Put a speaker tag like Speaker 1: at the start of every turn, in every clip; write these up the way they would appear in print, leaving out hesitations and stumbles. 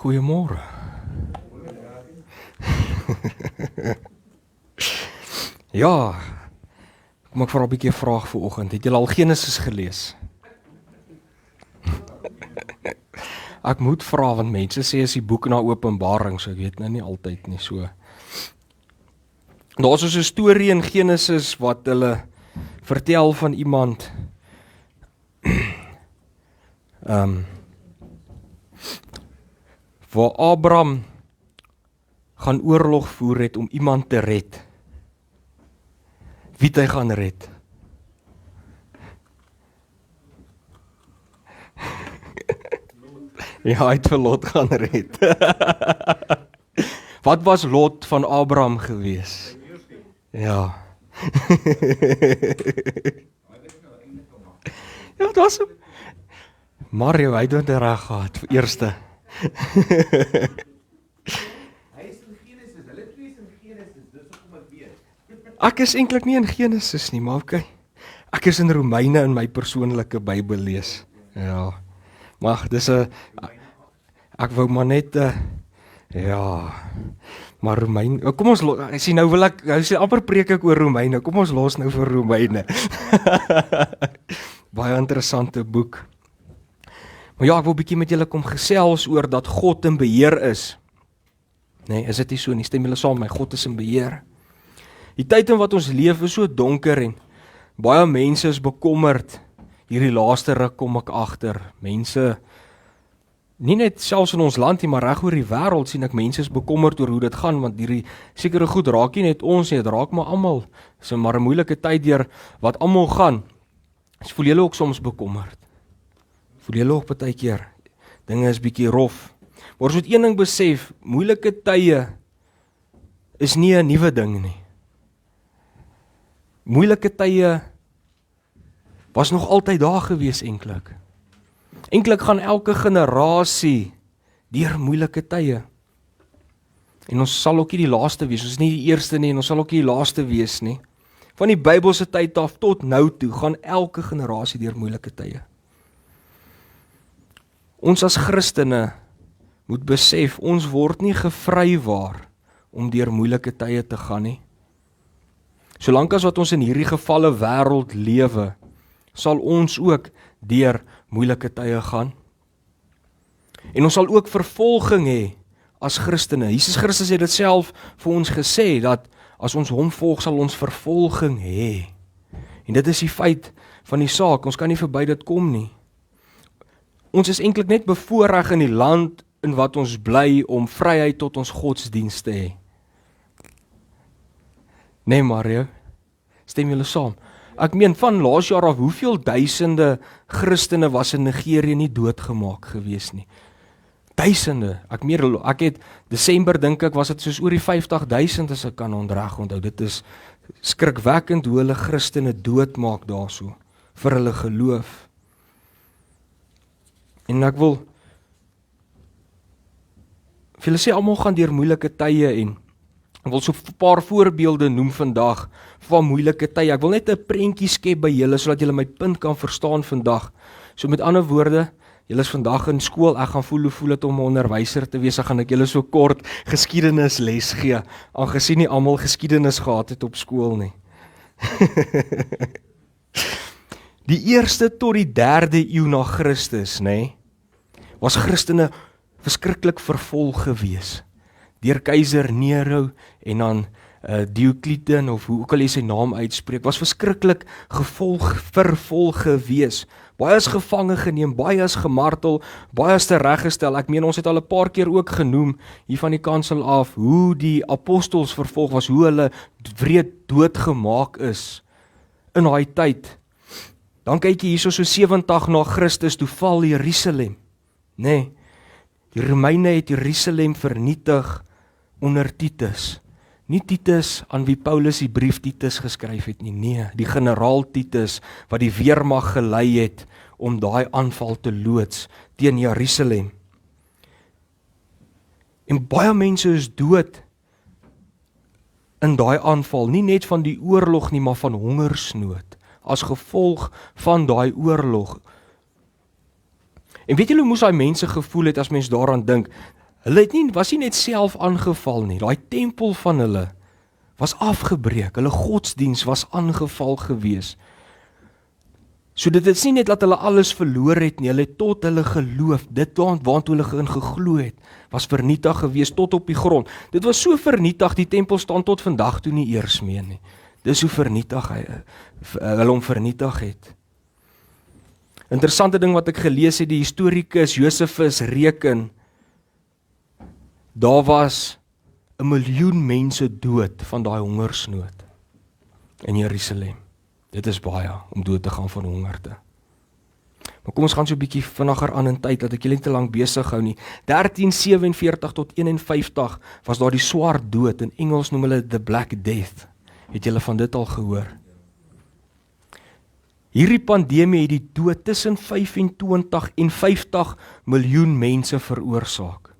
Speaker 1: Goeiemôre. Ja, kom ek vra 'n bietjie 'n vraag vir oggend. Het julle al Genesis gelees? Ek moet vra want mense sê as die boek na Openbaring, so ek weet nou nie altyd nie so. Daar's so 'n storie in Genesis wat hulle vertel van iemand waar Abraham gaan oorlog voer het om iemand te red. Wie het hy gaan red? Ja, hy het vir Lot gaan red. Wat was Lot van Abraham gewees? Ja. Ja, dat was Mario, hy het dit reg gehad vir eerste.
Speaker 2: Hy is in Genesis, hulle twee is in Genesis, dis hoekom ek weet.
Speaker 1: Ek is eintlik nie in Genesis nie, maar okay. Ek is in Romeine in my persoonlike Bybel lees. Ja. Maar dis 'n ek wou maar net ja. Maar Romeine, kom ons ek sien nou wil ek sê amper preek ek oor Romeine. Kom ons los nou vir Romeine. Baie interessante boek. Maar ja, ek wil 'n bietjie met julle kom gesels oor dat God in beheer is. Nee, is dit nie so nie? Stem julle saam met my, God is in beheer. Die tyd in wat ons leef is so donker en baie mense is bekommerd. Hierdie laaste ruk kom ek agter. Mense, nie net selfs in ons land nie, maar reg oor die wêreld sien ek mense is bekommerd oor hoe dit gaan, want hierdie sekere goed raak nie net ons nie, dit raak maar almal. Dis maar 'n moeilike tyd deur wat almal gaan. Voel julle ook soms bekommerd? Voel julle ook baie keer dinge is bietjie rof? Maar ons moet een ding besef, moeilike tye is nie 'n nuwe ding nie. Moeilike tye was nog altyd daar gewees eintlik. Eintlik gaan elke generasie deur moeilike tye. En ons sal ook nie die laaste wees, ons is nie die eerste nie en ons sal ook nie die laaste wees nie. Van die Bybelse tyd af tot nou toe gaan elke generasie deur moeilike tye. Ons as Christene moet besef, ons word nie gevrywaar om deur moeilike tye te gaan nie. Solank as wat ons in hierdie gevalle wêreld lewe, sal ons ook deur moeilike tye gaan. En ons sal ook vervolging hê as Christene. Jesus Christus het dit self vir ons gesê, dat as ons hom volg, sal ons vervolging hê. En dit is die feit van die saak, ons kan nie verby dit kom nie. Ons is eintlik net bevoorreg in die land in wat ons bly om vryheid tot ons godsdiens te hê. Nee Mario, stem julle saam? Ek meen van laas jaar af, hoeveel duisende Christene was in Nigerië nie doodgemaak gewees nie? Duisende. Ek het Desember dink ek was dit soos oor die 50,000 as ek kan ontreg onthou. Dit is skrikwekkend hoe hulle Christene doodmaak daarso vir hulle geloof. En ek wil vir julle sê almal gaan deur moeilike tye en ek wil so 'n paar voorbeelde noem vandag van moeilike tye. Ek wil net 'n prentjie skep by julle sodat julle my punt kan verstaan vandag. So met ander woorde, julle is vandag in skool, ek gaan hoe voel dit om 'n onderwyser te wees, gaan ek julle so kort geskiedenis les gee, aangesien nie almal geskiedenis gehad het op skool nie. Die eerste tot die 3de eeu na Christus, was Christene verskriklik vervolg gewees. Deur keiser Nero en dan Diocletian, of hoe ook al jy sy naam uitspreek, was verskriklik vervolg gewees. Baie is gevange geneem, baie is gemartel, baie is tereggestel. Ek meen, ons het al 'n paar keer ook genoem, hier van die kansel af, hoe die apostels vervolg was, hoe hulle wreed doodgemaak is in daai tyd. Dan kyk jy hierso so 70 na Christus, toe val Jerusalem. Die Romeine het Jerusalem vernietig onder Titus. Nie Titus aan wie Paulus die brief Titus geskryf het nie, nee, die generaal Titus wat die weermag gelei het om daai aanval te loods teen Jerusalem. En baie mense is dood in daai aanval, nie net van die oorlog nie, maar van hongersnood, as gevolg van daai oorlog. En weet julle hoe moes daai mense gevoel het as mens daaraan dink? Hulle was nie net self aangeval nie, daai tempel van hulle was afgebreek, hulle godsdiens was aangeval gewees. So dit is nie net dat hulle alles verloor het nie, hulle het tot hulle geloof, dit waartoe hulle in geglo het, was vernietig gewees tot op die grond. Dit was so vernietig, die tempel staan tot vandag toe nie eers meer nie. Dis hoe vernietig hulle hom vernietig het. Interessante ding wat ek gelees het, die historikus Josephus reken, daar was 1 miljoen mense dood van daai hongersnood in Jerusalem. Dit is baie om dood te gaan van hongerte. Maar kom ons gaan so 'n bietjie vinniger aan in tyd, dat ek julle nie te lank besig hou nie. 1347 tot 51 was daar die swart dood, in Engels noem hulle the Black Death. Het julle van dit al gehoor? Hierdie pandemie het die dood tussen 25 en 50 miljoen mense veroorsaak.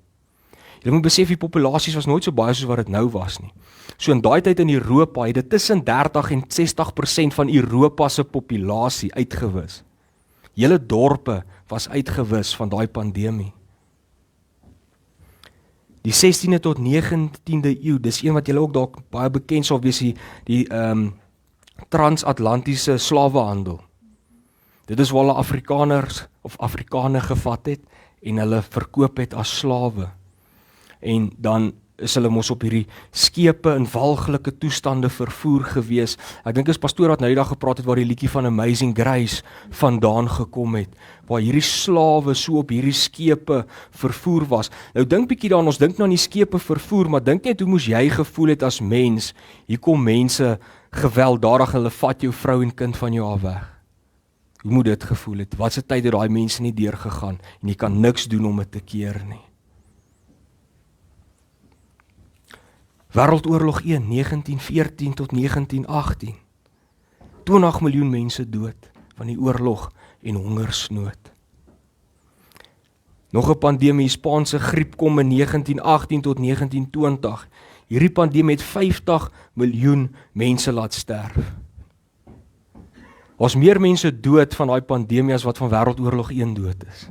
Speaker 1: Jy moet besef, die populasies was nooit so baie soos wat dit nou was nie. So in daai tyd in Europa het dit tussen 30 en 60% van Europa se populasie uitgewis. Hele dorpe was uitgewis van daai pandemie. Die 16de tot 19de eeu, dis een wat julle ook dalk baie bekend sal wees, die transatlantiese slawehandel. Dit is waar hulle Afrikaners of Afrikane gevat het en hulle verkoop het as slawe. En dan is hulle mos op hierdie skepe in walglike toestande vervoer gewees. Ek dink as pastoor wat nou die dag gepraat het waar die liedjie van Amazing Grace vandaan gekom het, waar hierdie slawe so op hierdie skepe vervoer was. Nou dink bietjie daaraan, ons dink nou aan die skepe vervoer, maar dink net hoe moes jy gevoel het as mens, hier kom mense gewelddadig, hulle vat jou vrou en kind van jou af weg. Hoe moet dit gevoel het? Wat 'n tyd het daai mense nie deurgegaan en jy kan niks doen om dit te keer nie. Wêreldoorlog 1, 1914 tot 1918. 20 miljoen mense dood van die oorlog en hongersnood. Nog 'n pandemie, Spaanse griep kom in 1918 tot 1920. Hierdie pandemie het 50 miljoen mense laat sterf. Ons meer mense dood van daai pandemie as wat van Wêreldoorlog 1 dood is.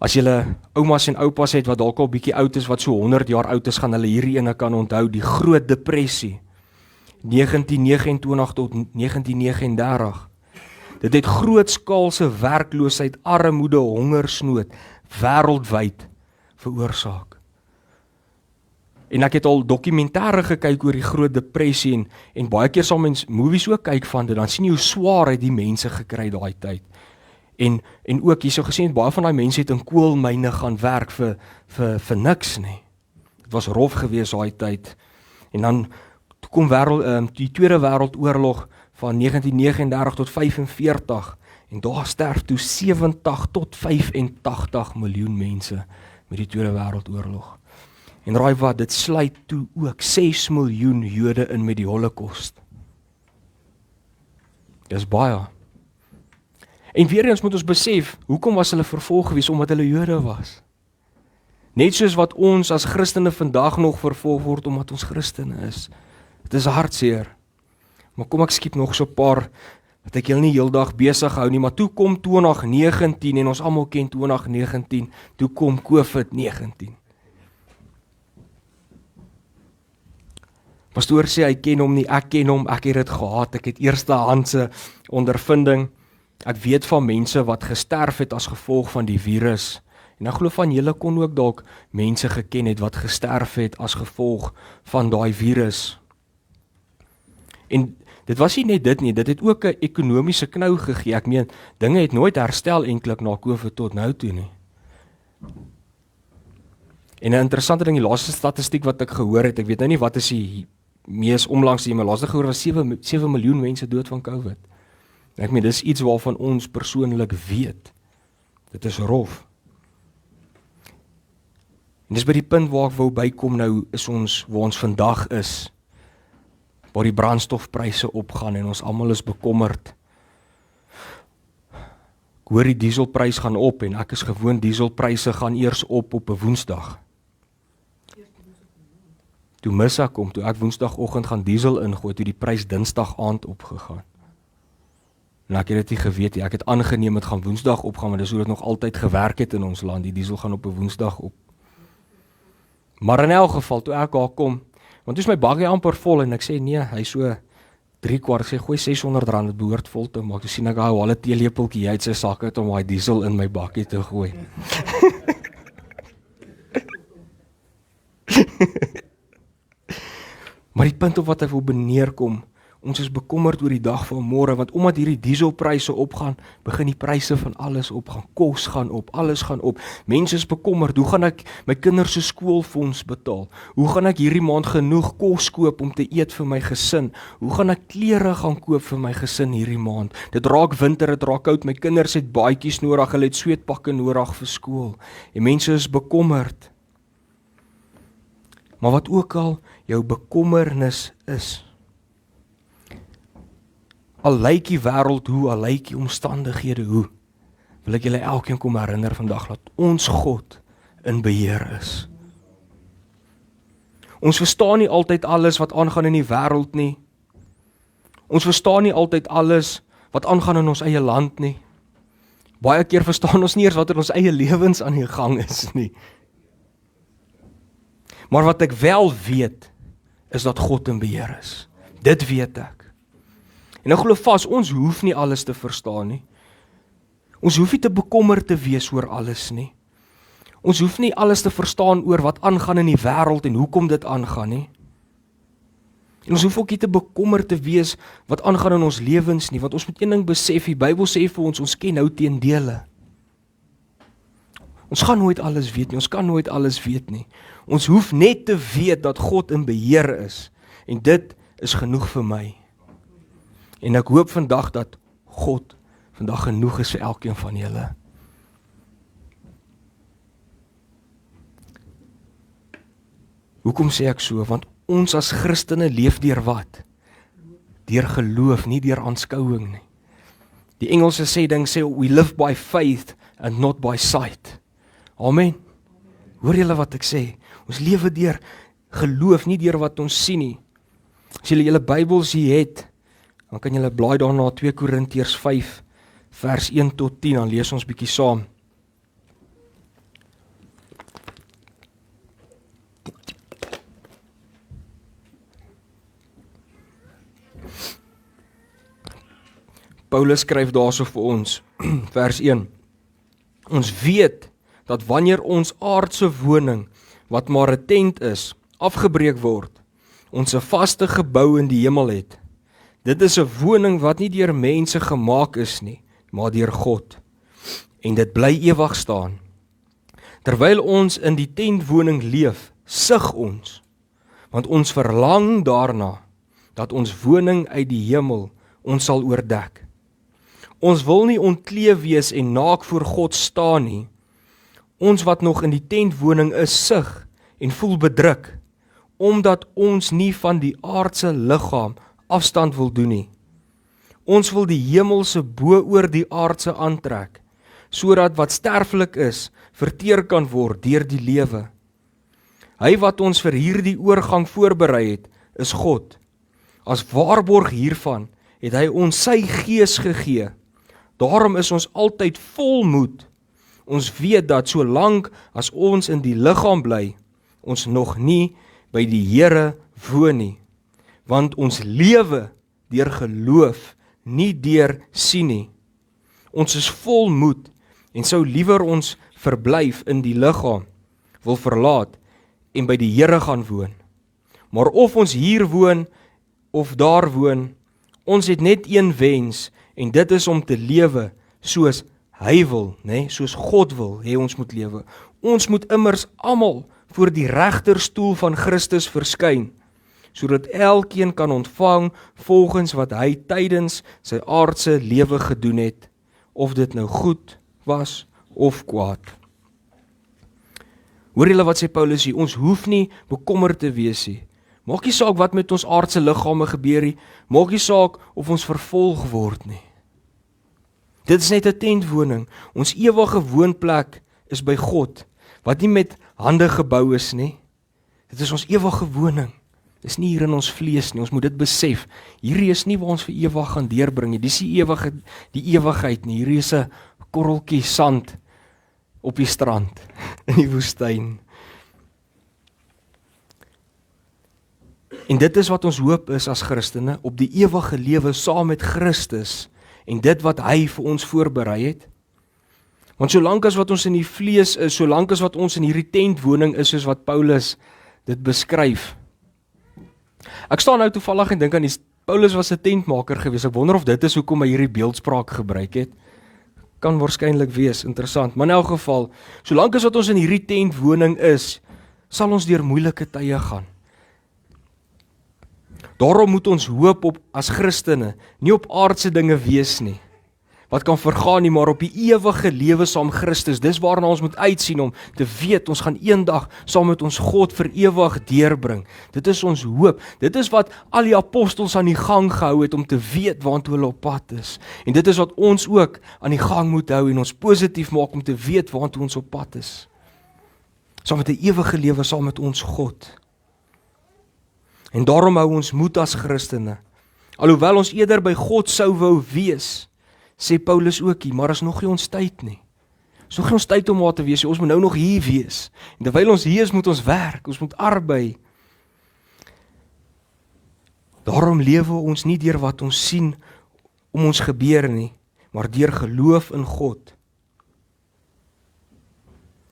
Speaker 1: As julle oumas en oupas het wat dalk al bietjie oud is, wat so 100 jaar oud is, gaan hulle hierdie ene kan onthou, die Groot Depressie, 1929 tot 1939. Dit het grootskaalse werkloosheid, armoede, hongersnood, wêreldwyd veroorsaak. En ek het al dokumentêre gekyk oor die Groot Depressie en baie keer sal mens movies ook kyk van dit, dan sien jy hoe swaar het die mense gekry daai tyd. En ook hier so gesien, baie van daai mense het in koolmyne gaan werk vir niks nie. Dit was rof gewees daai tyd. En dan kom die Tweede Wêreldoorlog van 1939 tot 45 en daar sterf toe 70 tot 85 miljoen mense met die Tweede Wêreldoorlog. En raai wat, dit sluit toe ook 6 miljoen Jode in met die Holocaust. Dis baie. En weer eens moet ons besef, hoekom was hulle vervolg gewees? Omdat hulle Jode was. Net soos wat ons as Christene vandag nog vervolg word omdat ons Christene is. Dit is hartseer. Maar kom ek skiep nog so 'n paar, dat ek julle nie heeldag besig hou nie, maar toe kom 2019 en ons almal ken 2019, toe kom COVID-19. Pastoor sê hy ken hom nie, ek ken hom, ek het dit gehad, ek het eerstehandse ondervinding. Ek weet van mense wat gesterf het as gevolg van die virus. En ek glo van julle kon ook dalk mense geken het wat gesterf het as gevolg van daai virus. En dit was nie net dit nie, dit het ook 'n ekonomiese knou gegee. Ek meen, dinge het nooit herstel eintlik na COVID tot nou toe nie. En 'n interessante ding, die laaste statistiek wat ek gehoor het, ek weet nou nie wat is die mees onlangs die, maar laaste gehoor was 7 miljoen mense dood van COVID. Ek meen, dis iets waarvan ons persoonlik weet. Dit is rof. En dis by die punt waar ek wou bykom nou, is ons waar ons vandag is, waar die brandstofpryse opgaan en ons almal is bekommerd. Ek hoor die dieselprys gaan op en ek is gewoon dieselpryse gaan eers op 'n Woensdag. Toe mis ek om, toe ek Woensdagoggend gaan diesel ingooi, toe die prys Dinsdag aand opgegaan. En ek het dit nie geweet nie. Ek het aangeneem het gaan Woensdag opgaan, maar dis hoe dit nog altyd gewerk het in ons land. Die diesel gaan op 'n Woensdag op. Maar in elk geval, toe ek daar kom, want toe is my bakkie amper vol en ek sê nee, hy so 3/4, ek sê gooi R600, dit behoort vol te maak. Toe sien ek hou al 'n teelepeltjie uit sy sak uit om daai diesel in my bakkie te gooi. Maar die punt op wat ek wil beneerkom, ons is bekommerd oor die dag van môre, want omdat hierdie dieselpryse opgaan, begin die pryse van alles opgaan. Kos gaan op, alles gaan op. Mense is bekommerd, hoe gaan ek my kinders se skoolfonds betaal? Hoe gaan ek hierdie maand genoeg kos koop om te eet vir my gesin? Hoe gaan ek klere gaan koop vir my gesin hierdie maand? Dit raak winter, dit raak koud, my kinders het baadjies nodig, hulle het sweetpakke nodig vir skool. En mense is bekommerd. Maar wat ook al jou bekommernis is, al lyk die wêreld hoe, al lyk die omstandighede hoe, wil ek julle elkeen kom herinner vandag dat ons God in beheer is. Ons verstaan nie altyd alles wat aangaan in die wêreld nie. Ons verstaan nie altyd alles wat aangaan in ons eie land nie. Baie keer verstaan ons nie eers wat in ons eie lewens aan die gang is nie. Maar wat ek wel weet, is dat God in beheer is. Dit weet ek. En nou glo vas, ons hoef nie alles te verstaan nie. Ons hoef nie te bekommerd te wees oor alles nie. Ons hoef nie alles te verstaan oor wat aangaan in die wêreld en hoekom dit aangaan nie. En ons hoef ook nie te bekommerd te wees wat aangaan in ons lewens nie, want ons moet een ding besef, die Bybel sê vir ons ken nou teendele. Ons gaan nooit alles weet nie, ons kan nooit alles weet nie. Ons hoef net te weet dat God in beheer is, en dit is genoeg vir my. En ek hoop vandag dat God vandag genoeg is vir elkeen van julle. Hoekom sê ek so? Want ons as Christene leef deur wat? Deur geloof, nie deur aanskouing nie. Die Engelse sê, we live by faith and not by sight. Amen. Hoor julle wat ek sê? Ons lewe deur geloof, nie deur wat ons sien nie. As julle julle Bybels hier het, dan kan julle blaai daarna 2 Korintiërs 5 vers 1 tot 10, dan lees ons bietjie saam. Paulus skryf daarso vir ons, vers 1. Ons weet dat wanneer ons aardse woning, wat maar 'n tent is, afgebreek word, ons 'n vaste gebou in die hemel het. Dit is 'n woning wat nie deur mense gemaak is nie, maar deur God. En dit bly ewig staan. Terwyl ons in die tentwoning leef, sug ons, want ons verlang daarna, dat ons woning uit die hemel ons sal oordek. Ons wil nie ontkleed wees en naak voor God staan nie. Ons wat nog in die tentwoning is, sug en voel bedruk, omdat ons nie van die aardse liggaam afstand wil doen nie. Ons wil die hemelse bo oor die aardse aantrek, sodat wat sterflik is, verteer kan word deur die lewe. Hy wat ons vir hierdie oorgang voorberei het, is God. As waarborg hiervan het hy ons sy gees gegee. Daarom is ons altyd vol moed. Ons weet dat solank as ons in die liggaam bly, ons nog nie by die Here woon nie. Want ons lewe deur geloof, nie deur sien nie. Ons is vol moed en sou liewer ons verblyf in die liggaam wil verlaat en by die Here gaan woon. Maar of ons hier woon of daar woon, ons het net een wens en dit is om te lewe soos hy wil, soos God wil hê ons moet lewe. Ons moet immers almal voor die regterstoel van Christus verskyn, sodat elkeen kan ontvang volgens wat hy tydens sy aardse lewe gedoen het, of dit nou goed was of kwaad. Hoor julle wat sê Paulus hier? Ons hoef nie bekommerd te wees nie. Maak nie saak wat met ons aardse liggame gebeur nie, maak nie saak of ons vervolg word nie. Dit is net 'n tentwoning. Ons ewige woonplek is by God, wat nie met hande gebou is nie. Dit is ons ewige woning. Dis nie hier in ons vlees nie, ons moet dit besef. Hierdie is nie waar ons vir ewig gaan deurbring nie. Dis die ewigheid nie. Hierdie is 'n korreltjie sand op die strand in die woestyn. En dit is wat ons hoop is as Christene, op die ewige lewe saam met Christus en dit wat hy vir ons voorberei het. Want solank as wat ons in die vlees is, solank as wat ons in hierdie tentwoning is, soos wat Paulus dit beskryf. Ek staan nou toevallig en dink aan Paulus was 'n tentmaker gewees. Ek wonder of dit is hoekom hy hierdie beeldspraak gebruik het. Kan waarskynlik wees, interessant. Maar in elk geval, solank as wat ons in hierdie tentwoning is, sal ons deur moeilike tye gaan. Daarom moet ons hoop op as Christene, nie op aardse dinge wees nie, wat kan vergaan nie, maar op die ewige lewe saam Christus. Dis waarna ons moet uitsien om te weet, ons gaan eendag saam met ons God vir ewig deurbring. Dit is ons hoop. Dit is wat al die apostels aan die gang gehou het om te weet waantoe hulle op pad is. En dit is wat ons ook aan die gang moet hou en ons positief maak om te weet waantoe ons op pad is. Saam met 'n ewige lewe saam met ons God. En daarom hou ons moed as Christene. Alhoewel ons eerder by God sou wou wees, sê Paulus ook hier, maar is nog nie ons tyd nie. Is nog nie ons tyd om daar te wees, ons moet nou nog hier wees. En terwyl ons hier is, moet ons werk, ons moet arbei. Daarom lewe ons nie deur wat ons sien om ons gebeur nie, maar deur geloof in God.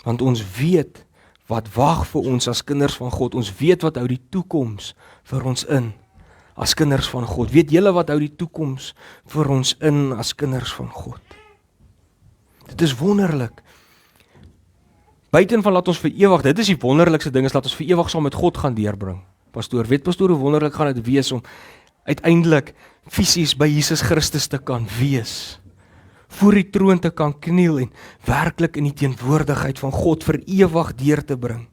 Speaker 1: Want ons weet wat wag vir ons as kinders van God. Ons weet wat hou die toekoms vir ons in as kinders van God. Weet julle wat hou die toekoms vir ons in as kinders van God? Dit is wonderlik. Buiten van laat ons vir ewig, dit is die wonderlikste ding, is laat ons vir ewig saam met God gaan deurbring. Pastoor, weet pastoor hoe wonderlik gaan dit wees om uiteindelik fisies by Jesus Christus te kan wees. Voor die troon te kan kniel en werklik in die teenwoordigheid van God vir ewig deur te bring.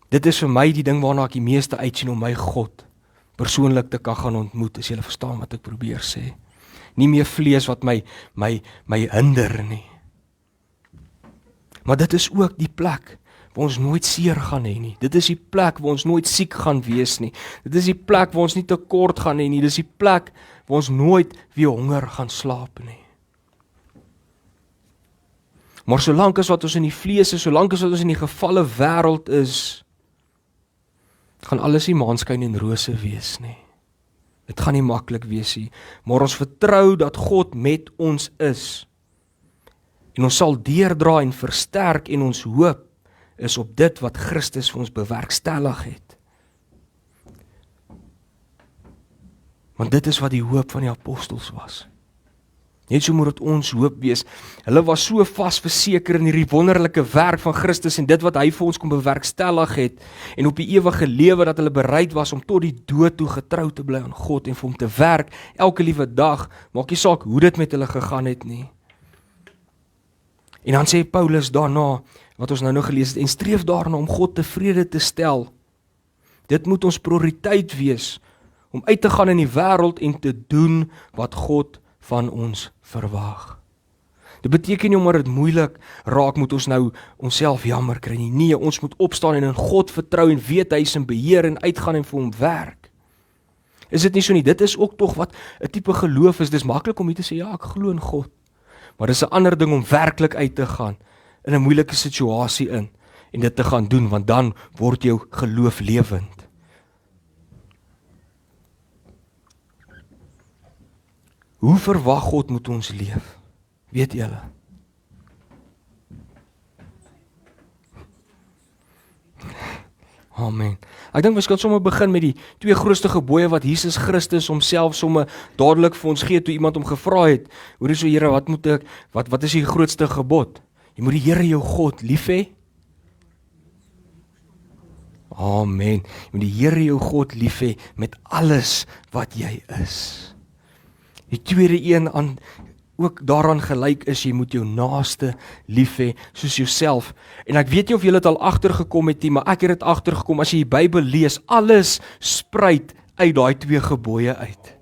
Speaker 1: Dit is vir my die ding waarna ek die meeste uitsien om my God persoonlik te kan gaan ontmoet, as julle verstaan wat ek probeer sê. Nie meer vlees wat my hinder nie. Maar dit is ook die plek waar ons nooit seer gaan hê nie. Dit is die plek waar ons nooit siek gaan wees nie. Dit is die plek waar ons nie tekort gaan hê nie. Dit is die plek waar ons nooit weer honger gaan slaap nie. Maar solank as wat ons in die vlees is, solank as wat ons in die gevalle wêreld is, gaan alles nie maanskyn en rose wees nie. Dit gaan nie maklik wees nie, maar ons vertrou dat God met ons is. En ons sal deurdra en versterk en ons hoop is op dit wat Christus vir ons bewerkstellig het. Want dit is wat die hoop van die apostels was. Net so moet dit ons hoop wees. Hulle was so vasverseker in hierdie wonderlike werk van Christus en dit wat hy vir ons kon bewerkstellig het en op die ewige lewe dat hulle bereid was om tot die dood toe getrou te bly aan God en vir hom te werk elke liewe dag, maak nie saak hoe dit met hulle gegaan het nie. En dan sê Paulus daarna, wat ons nou gelees het, en streef daarna om God tevrede te stel. Dit moet ons prioriteit wees, om uit te gaan in die wêreld en te doen wat God van ons verwag. Dit beteken nie omdat dit moeilik raak, moet ons nou onsself jammer kry nie. Nee, ons moet opstaan en in God vertrou en weet hy is in beheer en uitgaan en vir hom werk. Is dit nie so nie? Dit is ook tog wat 'n tipe geloof is. Dis maklik om hier te sê, ja, ek glo in God. Maar dis 'n ander ding om werklik uit te gaan in 'n moeilike situasie in en dit te gaan doen, want dan word jou geloof lewend. Hoe verwag God moet ons leef? Weet julle? Amen. Ek dink ons kan sommer begin met die twee grootste gebooie wat Jesus Christus homself sommer dadelik vir ons gee toe iemand hom gevra het. Hoor so Here, wat is die grootste gebod? Jy moet die Here jou God lief hê. Amen. Jy moet die Here jou God lief hê met alles wat jy is. Die tweede een ook daaraan gelyk is, jy moet jou naaste lief hê soos jouself. En ek weet nie of julle dit al agtergekom het nie, maar ek het dit agtergekom, as jy die Bybel lees, alles spruit uit daai twee gebooie uit.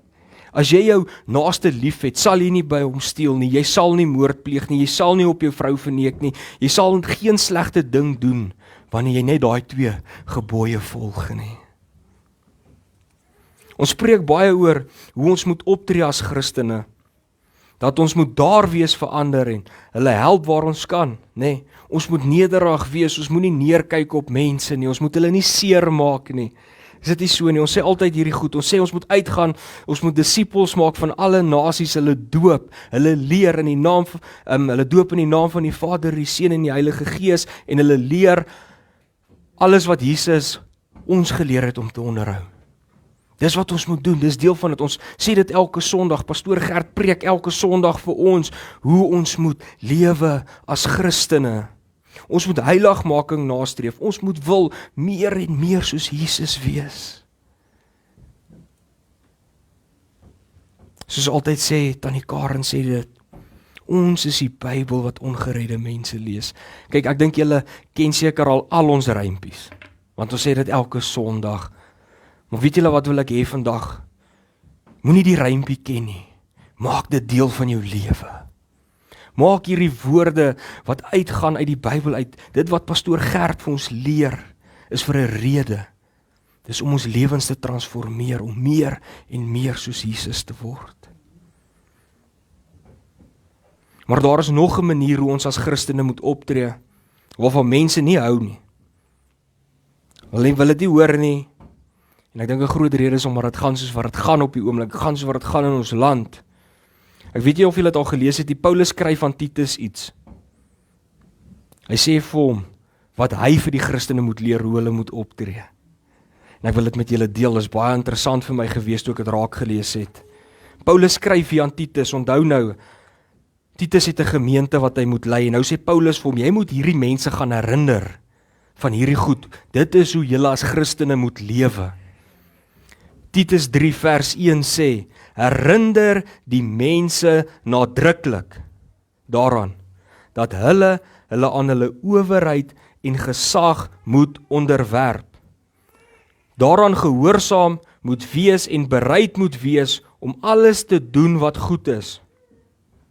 Speaker 1: As jy jou naaste lief het, sal jy nie by hom steel nie, jy sal nie moord pleeg nie, jy sal nie op jou vrou verneek nie, jy sal geen slegte ding doen wanneer jy net daai 2 gebooie volg nie. Ons spreek baie oor hoe ons moet optree as Christene, dat ons moet daar wees vir ander en hulle help waar ons kan, nê. Ons moet nederig wees, ons moet nie neerkyk op mense nie, ons moet hulle nie seermaak nie. Is dit nie so nie? Ons sê altyd hierdie goed, ons sê ons moet uitgaan, ons moet disippels maak van alle nasies, hulle doop, hulle leer in die naam hulle doop in die naam van die Vader, die Seun en die Heilige Gees en hulle leer alles wat Jesus ons geleer het om te onderhou. Dis wat ons moet doen, dis deel van dit. Ons sê dit elke Sondag, Pastoor Gert preek elke Sondag vir ons, hoe ons moet lewe as Christene. Ons moet heiligmaking nastreef, ons moet wil meer en meer soos Jesus wees. Soos altyd sê, Tannie Karen sê dit, ons is die Bybel wat ongeredde mense lees. Kyk, ek dink julle ken seker al ons rympies, want ons sê dit elke Sondag. Maar weet julle wat wil ek hê vandag? Moenie die rympie ken nie. Maak dit deel van jou lewe. Maak hierdie woorde wat uitgaan uit die Bybel uit, dit wat Pastoor Gert vir ons leer, is vir 'n rede. Dis om ons lewens te transformeer, om meer en meer soos Jesus te word. Maar daar is nog 'n manier hoe ons as Christene moet optree, waarvan mense nie hou nie. Hulle wil dit nie hoor nie. En ek dink 'n groot rede is omdat dit gaan soos wat dit gaan op die oomblik, gaan soos wat dit gaan in ons land. Ek weet nie of julle dit al gelees het, die Paulus skryf aan Titus iets. Hy sê vir hom, wat hy vir die Christene moet leer, hoe hulle moet optree. En ek wil dit met julle deel, dit is baie interessant vir my gewees toe ek dit raak gelees het. Paulus skryf hier aan Titus, onthou nou, Titus het 'n gemeente wat hy moet lei, en nou sê Paulus vir hom, jy moet hierdie mense gaan herinner van hierdie goed, dit is hoe julle as Christene moet lewe. Titus 3 vers 1 sê, herinner die mense nadruklik daaraan, dat hulle aan hulle owerheid en gesag moet onderwerp. Daaraan gehoorsaam moet wees en bereid moet wees om alles te doen wat goed is.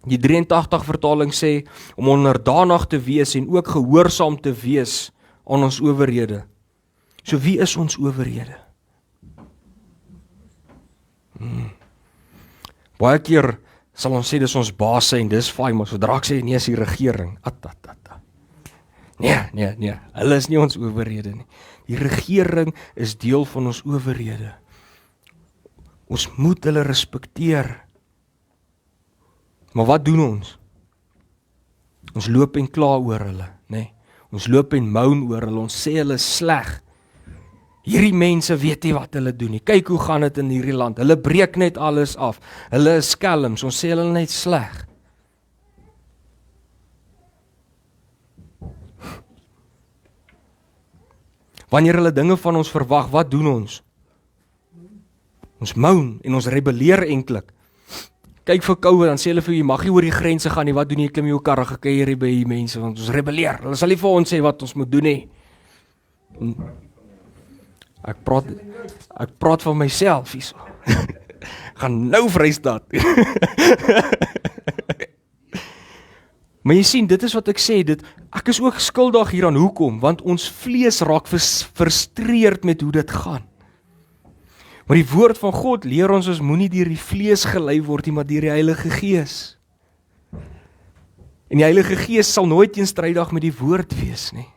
Speaker 1: Die 83 vertaling sê, om onderdanig te wees en ook gehoorsaam te wees aan ons owerhede. So wie is ons owerhede? Baie keer sal ons sê dis ons baas en dis fyn, maar sodra ek sê nee, is die regering. Nee, hulle is nie ons owerhede nie. Die regering is deel van ons owerhede. Ons moet hulle respekteer. Maar wat doen ons? Ons loop en kla oor hulle, nê? Ons loop en moan oor hulle, ons sê hulle is sleg. Hierdie mense weet nie wat hulle doen nie. Kyk hoe gaan dit in hierdie land. Hulle breek net alles af. Hulle is skelms. Ons sê hulle net sleg. Wanneer hulle dinge van ons verwag, wat doen ons? Ons moan en ons rebelleer eintlik. Kyk vir koue, dan sê hulle vir jy mag nie oor die grense gaan nie. Wat doen jy? Klim jou karre gekuier by die mense, want ons rebelleer. Hulle sal nie vir ons sê wat ons moet doen nie. Ek praat van myself hierso. Gaan nou Vrystaat. Maar jy sien, dit is wat ek sê, ek is ook skuldig hieraan. Hoekom? Want ons vlees raak frustreerd met hoe dit gaan. Maar die woord van God leer ons moenie deur die vlees gelei word nie, maar deur die Heilige Gees. En die Heilige Gees sal nooit teenstrydig met die woord wees nie.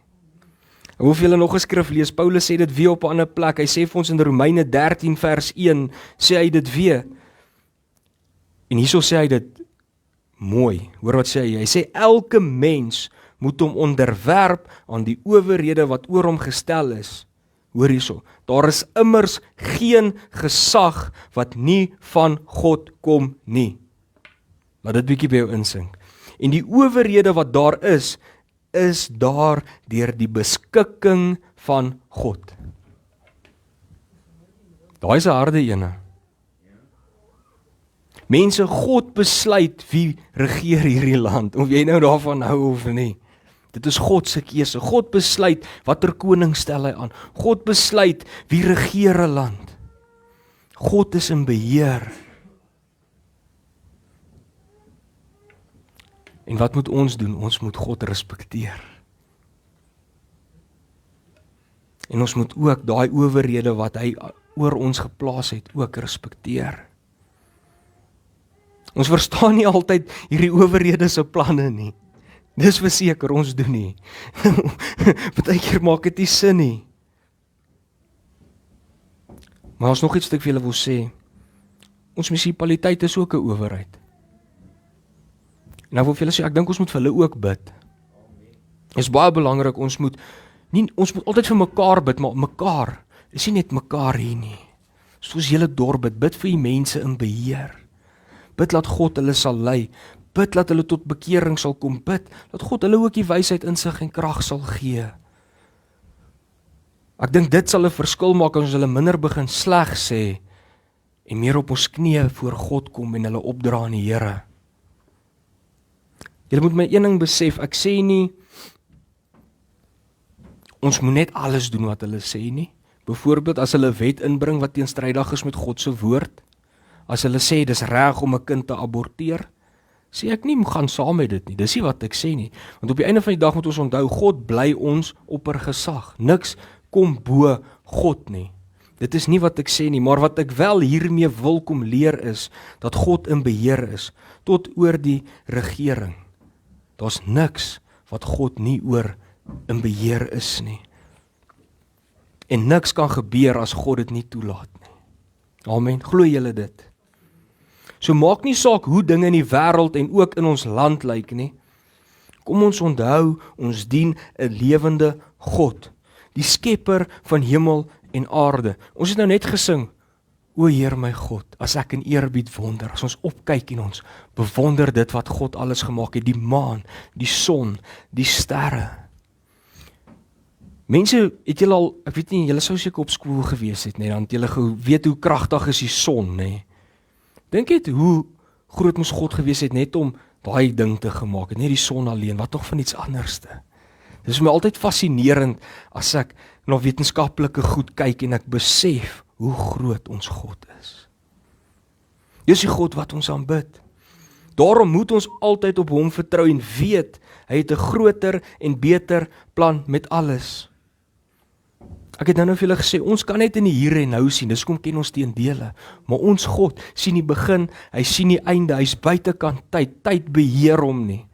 Speaker 1: Ek wil vir julle nog 'n skrif lees. Paulus sê dit weer op 'n ander plek. Hy sê vir ons in Romeine 13 vers 1, sê hy dit weer. En hierso sê hy dit mooi. Hoor wat sê hy? Hy sê elke mens moet hom onderwerp aan die owerhede wat oor hom gestel is. Hoor hierso. Daar is immers geen gesag wat nie van God kom nie. Laat dit bietjie by jou insink. En die owerhede wat daar is daar deur die beskikking van God. Daai is 'n harde ene. Mense, God besluit wie regeer hierdie land, of jy nou daarvan hou of nie. Dit is God se keuse. God besluit watter koning stel hy aan. God besluit wie regeer 'n land. God is in beheer. En wat moet ons doen? Ons moet God respekteer. En ons moet ook daai owerhede wat hy oor ons geplaas het, ook respekteer. Ons verstaan nie altyd hierdie owerhede se planne nie. Dis verseker, ons doen nie. Partykeer maak dit nie sin nie. Maar ons nog iets wat ek vir julle wil sê. Ons munisipaliteit is ook 'n owerheid. En nou wil vir julle sê, ek dink ons moet vir hulle ook bid. Dit is baie belangrik, ons moet altyd vir mekaar bid, maar mekaar, is nie net mekaar hier nie. Soos julle dorp bid vir die mense in beheer. Bid laat God hulle sal lei. Bid laat hulle tot bekering sal kom. Bid laat God hulle ook die wysheid, insig en krag sal gee. Ek dink dit sal 'n verskil maak as ons hulle minder begin sleg sê en meer op ons knieë voor God kom en hulle opdra aan die Here. Julle moet my een ding besef, ek sê nie ons moet net alles doen wat hulle sê nie. Byvoorbeeld as hulle 'n wet inbring wat teenstrydig is met God se woord, as hulle sê dis reg om 'n kind te aborteer, sê ek nie gaan saam met dit nie. Dis nie wat ek sê nie. Want op die einde van die dag moet ons onthou, God bly ons oppergesag. Niks kom bo God nie. Dit is nie wat ek sê nie, maar wat ek wel hiermee wil kom leer is, dat God in beheer is, tot oor die regering. Daar's niks wat God nie oor in beheer is nie. En niks kan gebeur as God dit nie toelaat nie. Amen, glo julle dit? So maak nie saak hoe dinge in die wêreld en ook in ons land lyk nie. Kom ons onthou, ons dien 'n lewende God, die skepper van hemel en aarde. Ons het nou net gesing, o Heer my God, as ek in eerbied wonder, as ons opkyk en ons bewonder dit wat God alles gemaak het, die maan, die son, die sterre. Mense, het julle al, ek weet nie, julle sou seker op skool gewees het, dan het julle geweet hoe kragtig is die son, nee. Dink net hoe groot moes God gewees het net om daai ding te gemaak het, net die son alleen, wat nog van iets anderste. Dit is my altyd fascinerend as ek na wetenskaplike goed kyk en ek besef hoe groot ons God is. Dis die God wat ons aanbid. Daarom moet ons altyd op hom vertrou en weet, hy het 'n groter en beter plan met alles. Ek het nou vir julle gesê, ons kan net in die hier en nou sien, dis kom ken ons teendele, maar ons God sien die begin, hy sien die einde, hy's buitekant tyd beheer hom nie.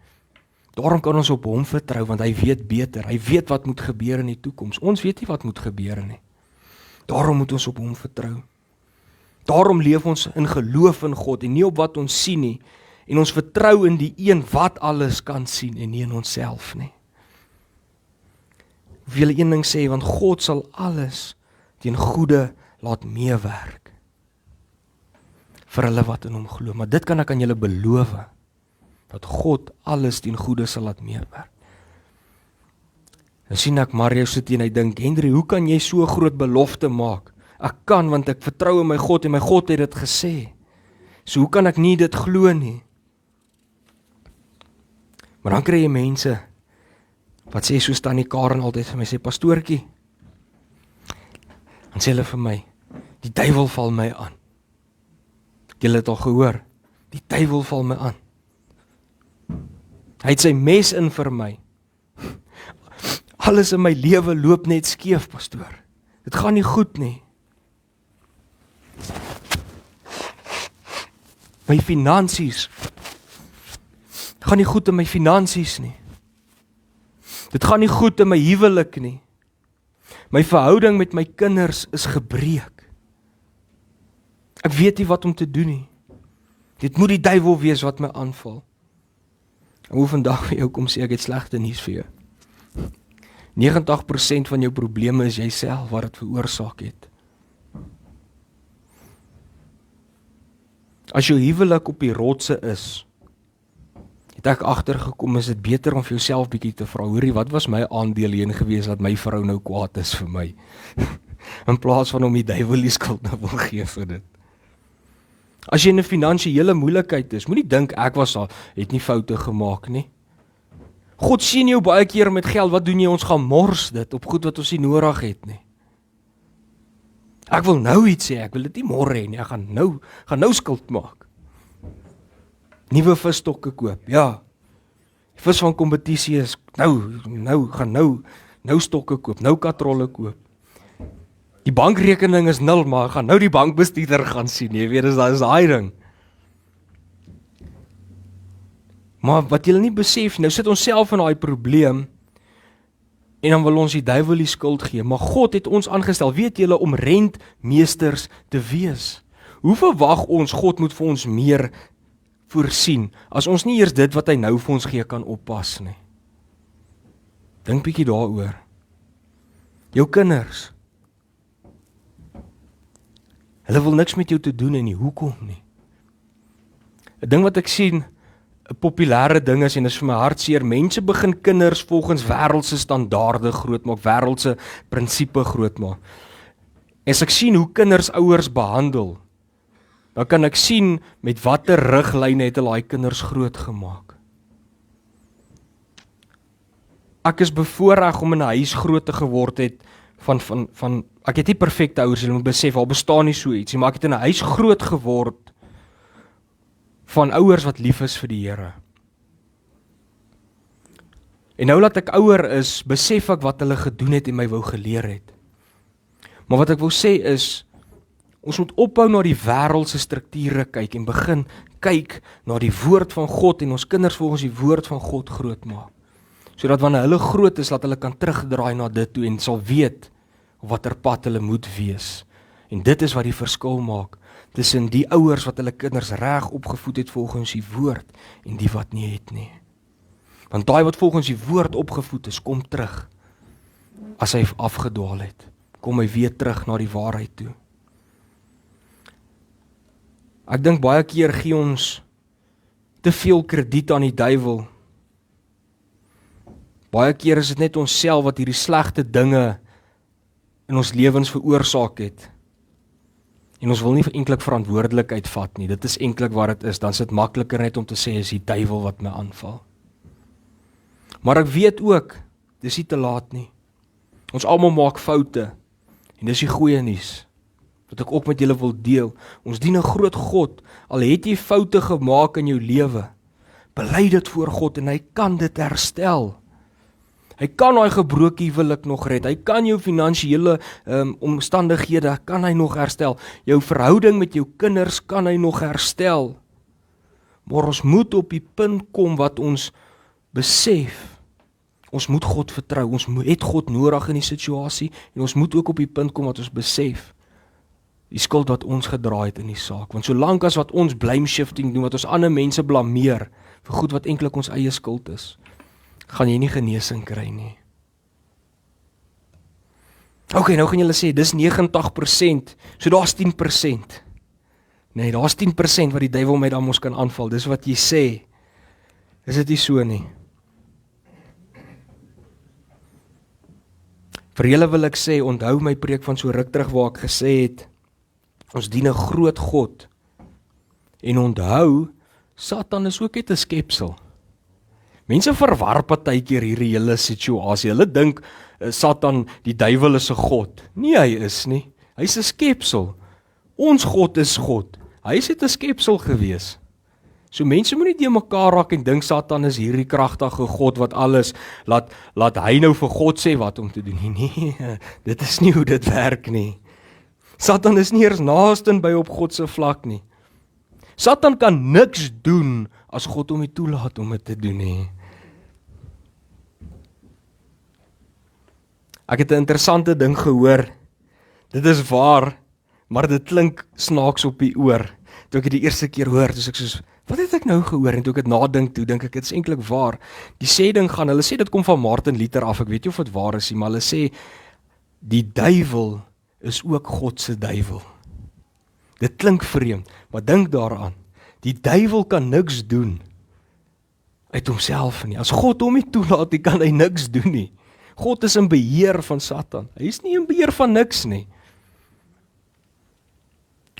Speaker 1: Daarom kan ons op hom vertrou, want hy weet beter, hy weet wat moet gebeur in die toekoms, ons weet nie wat moet gebeur nie. Daarom moet ons op hom vertrou. Daarom leef ons in geloof in God, en nie op wat ons sien nie, en ons vertrou in die een wat alles kan sien, en nie in onsself nie. Ek wil julle een ding sê, want God sal alles teen goeie laat meewerk vir hulle wat in hom glo. Maar dit kan ek aan julle beloof, dat God alles teen goeie sal laat meewerk. Dan sien ek Mario sit en hy dink, Henry, hoe kan jy so groot belofte maak? Ek kan, want ek vertrou in my God en my God het dit gesê. So hoe kan ek nie dit glo nie? Maar dan kry jy mense wat sê, so staan die Karen altyd vir my, sê, pastoortjie, dan sê hulle vir my, die duiwel val my aan. Julle het al gehoor, die duiwel val my aan. Hy het sy mes in vir my. Alles in my lewe loop net skeef, pastoor. Dit gaan nie goed nie. My finansies, dit gaan nie goed in my finansies nie. Dit gaan nie goed in my huwelik nie. My verhouding met my kinders is gebreek. Ek weet nie wat om te doen nie. Dit moet die duiwel wees wat my aanval. Ek wil vandag vir jou kom sê, ek het slegte nuus vir jou. 90% van jou probleme is jy self wat dit veroorsaak het. As jou huwelik op die rotse is, het ek agtergekom, is dit beter om vir jouself bietjie te vra, hoorie, wat was my aandeel hierin gewees dat my vrou nou kwaad is vir my? In plaas van om die duiwel die skuld nou wil gee vir dit. As jy in 'n finansiële moeilikheid is, moenie dink ek het nie foute gemaak nie. God sien jou baie keer met geld, wat doen jy? Ons gaan mors dit op goed wat ons nie nodig het nie. Ek wil nou iets sê, ek wil dit nie môre hê nie, ek gaan nou skuld maak. Nuwe visstokke koop, ja. Die vis van kompetisie is, gaan nou stokke koop, nou katrolle koop. Die bankrekening is 0, maar ek gaan nou die bankbestuurder gaan sien, jy weet, dis daai ding. Maar wat julle nie besef, nou sit ons self in daai probleem, en dan wil ons die duiwel die skuld gee, maar God het ons aangestel, weet julle, om rentmeesters te wees. Hoe verwag ons, God moet vir ons meer voorsien, as ons nie eers dit wat hy nou vir ons gee kan oppas nie. Dink bietjie daaroor. Jou kinders, hulle wil niks met jou te doen en nie, hoekom nie? 'n Ding wat ek sien, 'n populêre ding is, en dit is vir my hartseer, mense begin kinders volgens wêreldse standaarde grootmaak, wêreldse prinsipe grootmaak. As ek sien hoe kinders ouers behandel, dan kan ek sien met watter riglyne het hulle daai kinders groot gemaak. Ek is bevoorreg om in 'n huis groot te geword het van ek het nie perfekte ouers, jy moet besef, al bestaan nie so iets nie, maar ek het in 'n huis groot geword van ouers wat lief is vir die Here. En nou dat ek ouer is, besef ek wat hulle gedoen het en my wou geleer het. Maar wat ek wil sê is, ons moet ophou na die wêreldse strukture kyk en begin kyk na die woord van God en ons kinders volgens die woord van God groot maak. Sodat wanneer hulle groot is, dat hulle kan terugdraai na dit toe en sal weet watter pad hulle moet wees. En dit is wat die verskil maak tussen die ouers wat hulle kinders reg opgevoed het volgens die woord en die wat nie het nie. Want daai wat volgens die woord opgevoed is, kom terug. As hy afgedwaal het, kom hy weer terug na die waarheid toe. Ek dink baie keer gee ons te veel krediet aan die duiwel. Baie keer is dit net onsself wat hierdie slegte dinge in ons lewens veroorsaak het. En ons wil nie eintlik verantwoordelikheid vat nie. Dit is eintlik wat dit is. Dan is dit makliker net om te sê, is die duiwel wat my aanval. Maar ek weet ook, dis nie te laat nie. Ons almal maak foute. En dis die goeie nuus, wat ek ook met julle wil deel. Ons dien 'n groot God. Al het jy foute gemaak in jou lewe, bely dit voor God en hy kan dit herstel. Hy kan daai gebroke huwelik nog red. Hy kan jou finansiële omstandighede, kan hy nog herstel. Jou verhouding met jou kinders kan hy nog herstel. Maar ons moet op die punt kom wat ons besef, ons moet God vertrou. Ons het God nodig in die situasie en ons moet ook op die punt kom wat ons besef die skuld wat ons gedra het in die saak. Want solank as wat ons blame shifting doen, wat ons ander mense blameer vir goed wat eintlik ons eie skuld is, gaan jy nie genesing kry nie. Ok, nou gaan julle sê, dis 90%, so daar's 10%. Nee, daar's 10% wat die duiwel my dan mos kan aanval, dis wat jy sê. Is dit nie so nie? Vir julle wil ek sê, onthou my preek van so ruk terug waar ek gesê het, ons dien 'n groot God. En onthou, Satan is ook net 'n skepsel. Mense verwar partykeer hierdie hele situasie. Hulle dink Satan, die duiwel is 'n god. Nee, hy is nie. Hy's 'n skepsel. Ons God is God. Hy is net 'n skepsel gewees. So mense moet nie te mekaar raak en dink Satan is hierdie kragtige God wat alles laat hy nou vir God sê wat om te doen. Nee, dit is nie hoe dit werk nie. Satan is nie eers naaste by op God se vlak nie. Satan kan niks doen as God hom nie toelaat om dit te doen nie. Ek het 'n interessante ding gehoor. Dit is waar, maar dit klink snaaks op die oor. Toe ek dit die eerste keer hoor, toe ek soos, wat het ek nou gehoor? En toe ek dit nadink, toe dink ek, dit is eintlik waar. Die sê ding gaan, hulle sê dit kom van Martin Luther af, ek weet nie of dit waar is nie, maar hulle sê, die duiwel is ook God se duiwel. Dit klink vreemd, maar dink daaraan, die duiwel kan niks doen uit homself nie. As God hom nie toelaat, nie kan hy niks doen nie. God is in beheer van Satan. Hy is nie in beheer van niks nie.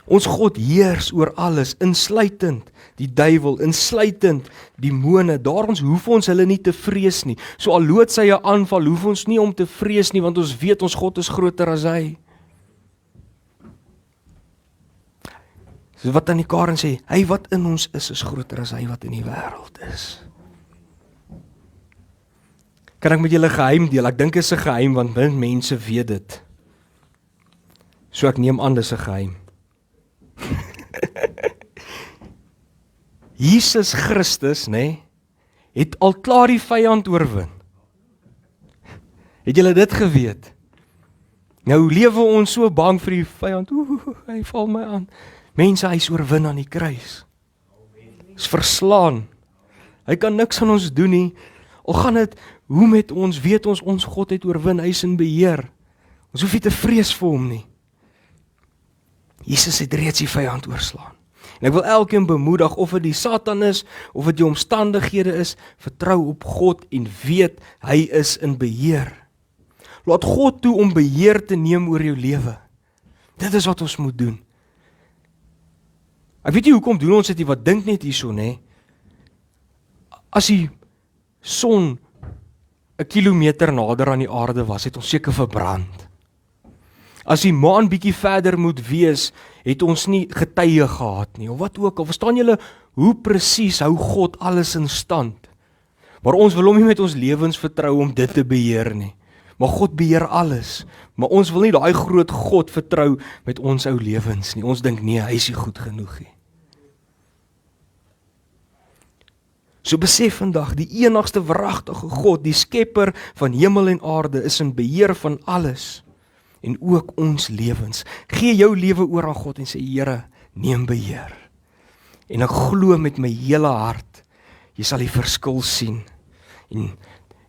Speaker 1: Ons God heers oor alles, insluitend die duiwel, insluitend demone. Daarom hoef ons hulle nie te vrees nie. So al lood sy 'n aanval, hoef ons nie om te vrees nie, want ons weet ons God is groter as hy. So wat aan die Karen sê, hy wat in ons is groter as hy wat in die wêreld is. Kan ek met julle geheim deel? Ek dink dit is 'n geheim, want mense weet dit. So ek neem aan dis 'n geheim. Jesus Christus, het al klaar die vyand oorwin. Het julle dit geweet? Nou lewe ons so bang vir die vyand, hy val my aan. Mense, hy is oorwin aan die kruis. Is verslaan. Hy kan niks aan ons doen nie. Al gaan dit, hoe met ons, weet ons God het oorwin, hy is in beheer. Ons hoef nie te vrees vir hom nie. Jesus het reeds die vyand oorslaan. En ek wil elkeen bemoedig, of dit die Satan is, of dit die omstandighede is, vertrou op God en weet, hy is in beheer. Laat God toe om beheer te neem oor jou lewe. Dit is wat ons moet doen. Ek weet nie hoekom doen ons dit nie, wat dink net hierso, As die son 'n kilometer nader aan die aarde was, het ons seker verbrand. As die maan bietjie verder moet wees, het ons nie getuie gehad nie, of wat ook al. Verstaan julle hoe presies hou God alles in stand? Maar ons wil hom nie met ons lewens vertrou om dit te beheer nie. Maar God beheer alles. Maar ons wil nie daai groot God vertrou met ons ou lewens nie. Ons dink nee, hy is nie goed genoeg nie. So besef vandag, die enigste wragtige God, die skepper van hemel en aarde, is in beheer van alles. En ook ons lewens. Gee jou lewe oor aan God en sê, Here, neem beheer. En ek glo met my hele hart, jy sal die verskil sien.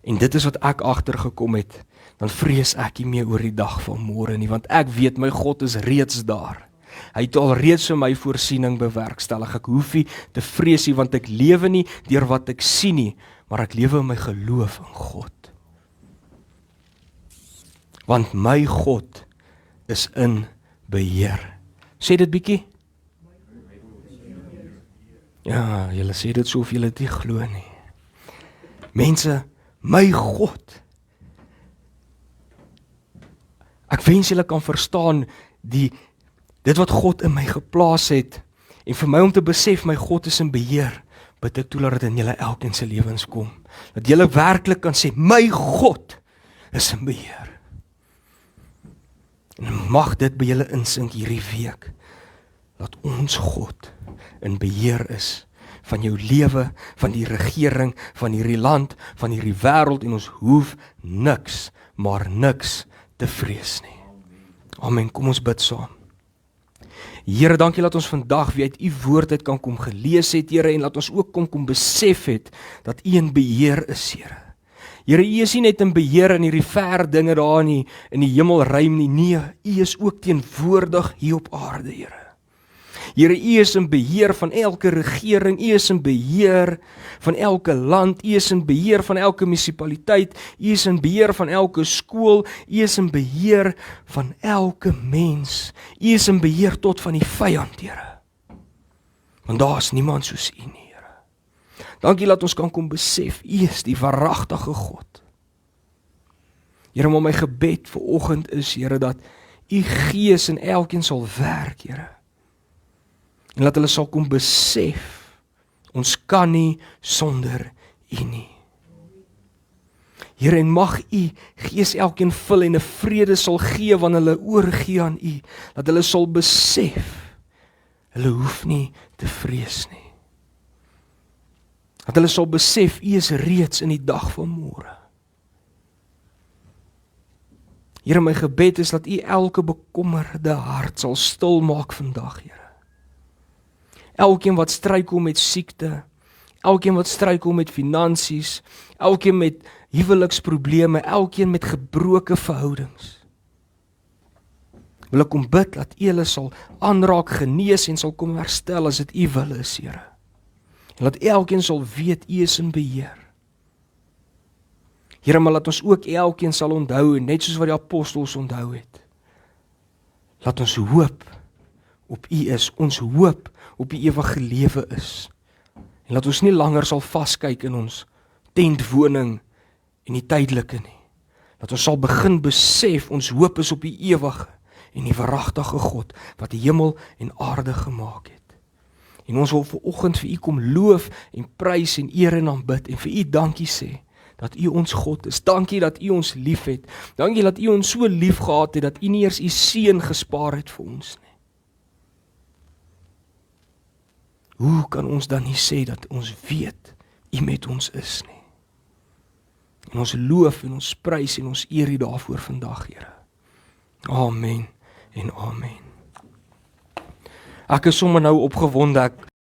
Speaker 1: En dit is wat ek agtergekom het, dan vrees ek nie meer oor die dag van môre nie, want ek weet my God is reeds daar. Hy het al reeds vir my voorsiening bewerkstellig. Ek hoef nie te vrees nie, want ek lewe nie deur wat ek sien nie, maar ek lewe in my geloof in God. Want my God is in beheer. Sê dit bietjie? Ja, julle sê dit so of julle dit nie glo nie. Mense, my God. Ek wens julle kan verstaan dit wat God in my geplaas het, en vir my om te besef, my God is in beheer, bid ek toe dat dit in julle elkeen se lewens kom. Dat julle werklik kan sê, my God is in beheer. En mag dit by julle insink hierdie week, dat ons God in beheer is, van jou lewe, van die regering, van hierdie land, van hierdie wêreld, en ons hoef niks, maar niks te vrees nie. Amen, kom ons bid saam. Here, dankie dat ons vandag weer uit u woord uit kan kom gelees het, Here, en dat ons ook kom besef het, dat u in beheer is, Here. Here, u is nie net in beheer in hierdie ver dinge daar in die hemelruim nie, nee, u is ook teenwoordig hier op aarde, Here. Here, u is in beheer van elke regering, u is in beheer van elke land, u is in beheer van elke munisipaliteit, u is in beheer van elke skool, u is in beheer van elke mens, u is in beheer tot van die vyand, Here. Want daar is niemand soos u nie, Here. Dankie dat ons kan kom besef, u is die waaragtige God. Here, maar my gebed vanoggend is, Here, dat u Gees in elkeen sal werk, Here. En dat hulle sal kom besef, ons kan nie sonder u nie. Here, en mag u Gees elkeen vul en 'n vrede sal gee wanneer hulle oorgee aan u, dat hulle sal besef, hulle hoef nie te vrees nie. Dat hulle sal besef, u is reeds in die dag van môre. Here, my gebed is dat u elke bekommerde hart sal stil maak vandag, Here. Elkeen wat struikel met siekte, elkeen wat struikel met finansies, elkeen met huweliksprobleme, elkeen met gebroke verhoudings. Wil ek kom bid dat u hulle sal aanraak, genees en sal kom herstel as dit u wil is, Here. En dat elkeen sal weet u is in beheer. Here, maar laat ons ook elkeen sal onthou, net soos wat die apostels onthou het. Laat ons hoop op u is, ons hoop op die ewige lewe is. En laat ons nie langer sal vaskyk in ons tentwoning en die tydelike nie. Dat ons sal begin besef, ons hoop is op die ewige en die waaragtige God, wat die hemel en aarde gemaak het. En ons wil vanoggend vir u kom loof en prys en eer en aanbid, en vir u dankie sê, dat U ons God is. Dankie dat U ons liefhet. Dankie dat U ons so lief gehad het, dat U nie eers U seun gespaar het vir ons nie. Hoe kan ons dan nie sê dat ons weet U met ons is nie? En ons loof en ons prys en ons eer U daarvoor vandag, Here. Amen en amen. Ek is sommer nou opgewonde,